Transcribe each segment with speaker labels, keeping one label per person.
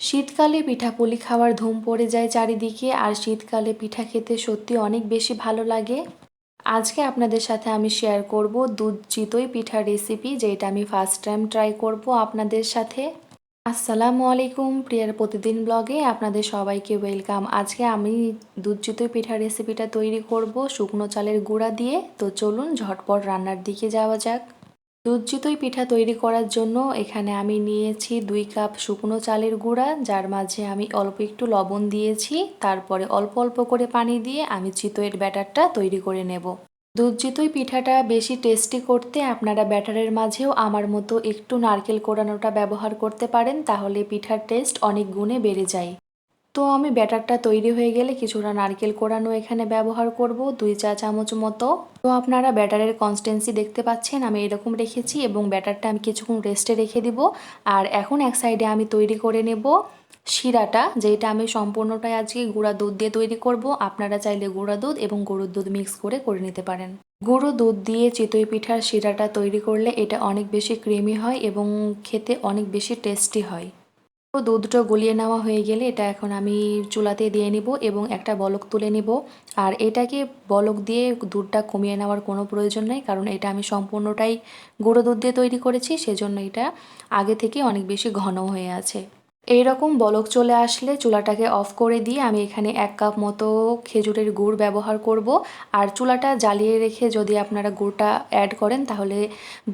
Speaker 1: শীতকালে পিঠাপুলি খাওয়ার ধুম পড়ে যায় চারিদিকে, আর শীতকালে পিঠা খেতে সত্যি অনেক বেশি ভালো লাগে। আজকে আপনাদের সাথে আমি শেয়ার করব দুধ চিতই পিঠার রেসিপি, যেটা আমি ফার্স্ট টাইম ট্রাই করব আপনাদের সাথে। আসসালামু আলাইকুম, প্রিয়ার প্রতিদিন ব্লগে আপনাদের সবাইকে ওয়েলকাম। আজকে আমি দুধ চিতই পিঠার রেসিপিটা তৈরি করব শুকনো চালের গুঁড়া দিয়ে। তো চলুন ঝটপট রান্নার দিকে যাওয়া যাক। দুধ চিতই পিঠা তৈরি করার জন্য এখানে আমি নিয়েছি 2 কাপ শুকনো চালের গুঁড়া, যার মাঝে আমি অল্প একটু লবণ দিয়েছি। তারপরে অল্প অল্প করে পানি দিয়ে আমি চিতইয়ের ব্যাটারটা তৈরি করে নেব। দুধ চিতই পিঠাটা বেশি টেস্টি করতে আপনারা ব্যাটারের মাঝেও আমার মতো একটু নারকেল কোড়ানোটা ব্যবহার করতে পারেন, তাহলে পিঠার টেস্ট অনেক গুণে বেড়ে যায়। তো আমি ব্যাটারটা তৈরি হয়ে গেলে কিছুটা নারকেল কোড়ানো এখানে ব্যবহার করব 2 চা চামচ মতো। তো আপনারা ব্যাটারের কনসিস্টেন্সি দেখতে পাচ্ছেন, আমি এরকম রেখেছি এবং ব্যাটারটা আমি কিছুক্ষণ রেস্টে রেখে দিব। আর এখন এক সাইডে আমি তৈরি করে নেব শিরাটা, যেটা আমি সম্পূর্ণটাই আজকে গুঁড়া দুধ দিয়ে তৈরি করব। আপনারা চাইলে গুঁড়া দুধ এবং গরুর দুধ মিক্স করে নিতে পারেন। গুঁড়ো দুধ দিয়ে চিতই পিঠার শিরাটা তৈরি করলে এটা অনেক বেশি ক্রিমি হয় এবং খেতে অনেক বেশি টেস্টি হয়। তো দুধটা গলিয়ে নেওয়া হয়ে গেলে এটা এখন আমি চুলাতে দিয়ে নিব এবং একটা বলক তুলে নিব। আর এটাকে বলক দিয়ে দুধটা কমিয়ে নেওয়ার কোনো প্রয়োজন নেই, কারণ এটা আমি সম্পূর্ণটাই গুঁড়ো দুধ দিয়ে তৈরি করেছি, সেজন্য এটা আগে থেকে অনেক বেশি ঘন হয়ে আছে। এই রকম বলক চলে আসলে চুলাটাকে অফ করে দিয়ে আমি এখানে 1 কাপ মতো খেজুরের গুড় ব্যবহার করব। আর চুলাটা জ্বালিয়ে রেখে যদি আপনারা গুড়টা অ্যাড করেন তাহলে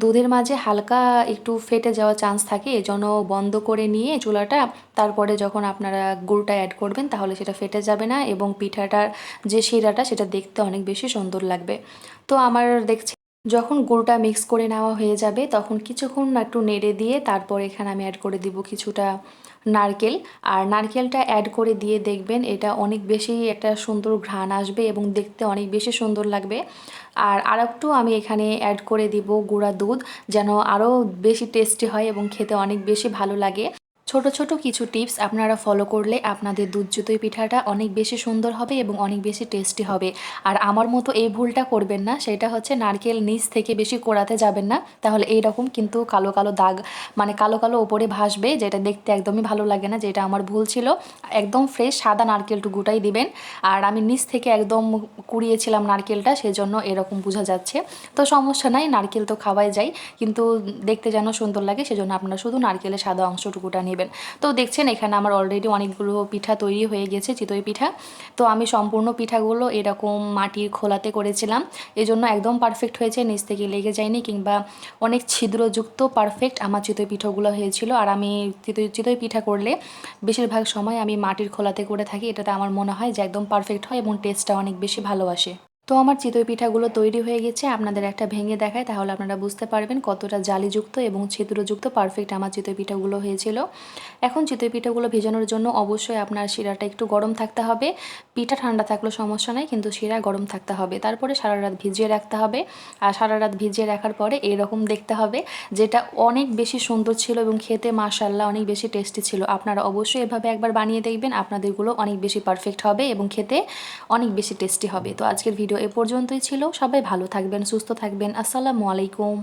Speaker 1: দুধের মাঝে হালকা একটু ফেটে যাওয়ার চান্স থাকে, এজন্য বন্ধ করে নিয়ে চুলাটা তারপরে যখন আপনারা গুড়টা অ্যাড করবেন তাহলে সেটা ফেটে যাবে না এবং পিঠাটার যে শিরাটা সেটা দেখতে অনেক বেশি সুন্দর লাগবে। তো আমার দেখছি যখন গুড়টা মিক্স করে নেওয়া হয়ে যাবে তখন কিছুক্ষণ একটু নেড়ে দিয়ে তারপর এখানে আমি অ্যাড করে দিব কিছুটা নারকেল। আর নারকেলটা অ্যাড করে দিয়ে দেখবেন এটা অনেক বেশি একটা সুন্দর ঘ্রাণ আসবে এবং দেখতে অনেক বেশি সুন্দর লাগবে। আর আরেকটু আমি এখানে অ্যাড করে দিব গুঁড়া দুধ, যেন আরও বেশি টেস্টি হয় এবং খেতে অনেক বেশি ভালো লাগে। ছোট ছোট কিছু টিপস আপনারা ফলো করলে আপনাদের দুধ চিতই পিঠাটা অনেক বেশি সুন্দর হবে এবং অনেক বেশি টেস্টি হবে। আর আমার মতো এই ভুলটা করবেন না, সেটা হচ্ছে নারকেল নিচ থেকে বেশি কোড়াতে যাবেন না, তাহলে এইরকম কিন্তু কালো কালো দাগ মানে কালো কালো ওপরে ভাসবে, যেটা দেখতে একদমই ভালো লাগে না, যেটা আমার ভুল ছিল। একদম ফ্রেশ সাদা নারকেলটুকুটাই দিবেন। আর আমি নিচ থেকে একদম কুড়িয়েছিলাম নারকেলটা, সেজন্য এরকম বোঝা যাচ্ছে। তো সমস্যা নাই, নারকেল তো খাওয়াই যায়, কিন্তু দেখতে যেন সুন্দর লাগে সেজন্য আপনারা শুধু নারকেলের সাদা অংশটুকুটা নেবেন। তো দেখছেন এখানে আমার অলরেডি অনেকগুলো পিঠা তৈরি হয়ে গেছে, চিতই পিঠা। তো আমি সম্পূর্ণ পিঠাগুলো এরকম মাটির খোলাতে করেছিলাম, এজন্য একদম পারফেক্ট হয়েছে, নিচ থেকে লেগে যায়নি কিংবা অনেক ছিদ্রযুক্ত পারফেক্ট আমার চিতই পিঠাগুলো হয়েছিল। আর আমি চিতই পিঠা করলে বেশিরভাগ সময় আমি মাটির খোলাতে করে থাকি, এটাতে আমার মনে হয় যে একদম পারফেক্ট হয় এবং টেস্টটা অনেক বেশি ভালো আসে। তো আমার চিতই পিঠাগুলো তৈরি হয়ে গেছে, আপনাদের একটা ভেঙে দেখায় তাহলে আপনারা বুঝতে পারবেন কতটা জালিযুক্ত এবং ছিদ্রযুক্ত পারফেক্ট আমার চিতই পিঠাগুলো হয়েছিল। এখন চিতই পিঠাগুলো ভেজানোর জন্য অবশ্যই আপনার শিরাটা একটু গরম থাকতে হবে। পিঠা ঠান্ডা থাকলেও সমস্যা নাই, কিন্তু শিরা গরম থাকতে হবে। তারপরে সারা রাত ভিজিয়ে রাখতে হবে। আর সারা রাত ভিজিয়ে রাখার পরে এরকম দেখতে হবে, যেটা অনেক বেশি সুন্দর ছিল এবং খেতে মাশাআল্লাহ অনেক বেশি টেস্টি ছিল। আপনারা অবশ্যই এভাবে একবার বানিয়ে দেখবেন, আপনাদেরগুলো অনেক বেশি পারফেক্ট হবে এবং খেতে অনেক বেশি টেস্টি হবে। তো আজকের ভিডিও এ পর্যন্তই ছিল, সবাই ভালো থাকবেন, সুস্থ থাকবেন। আসসালামু আলাইকুম।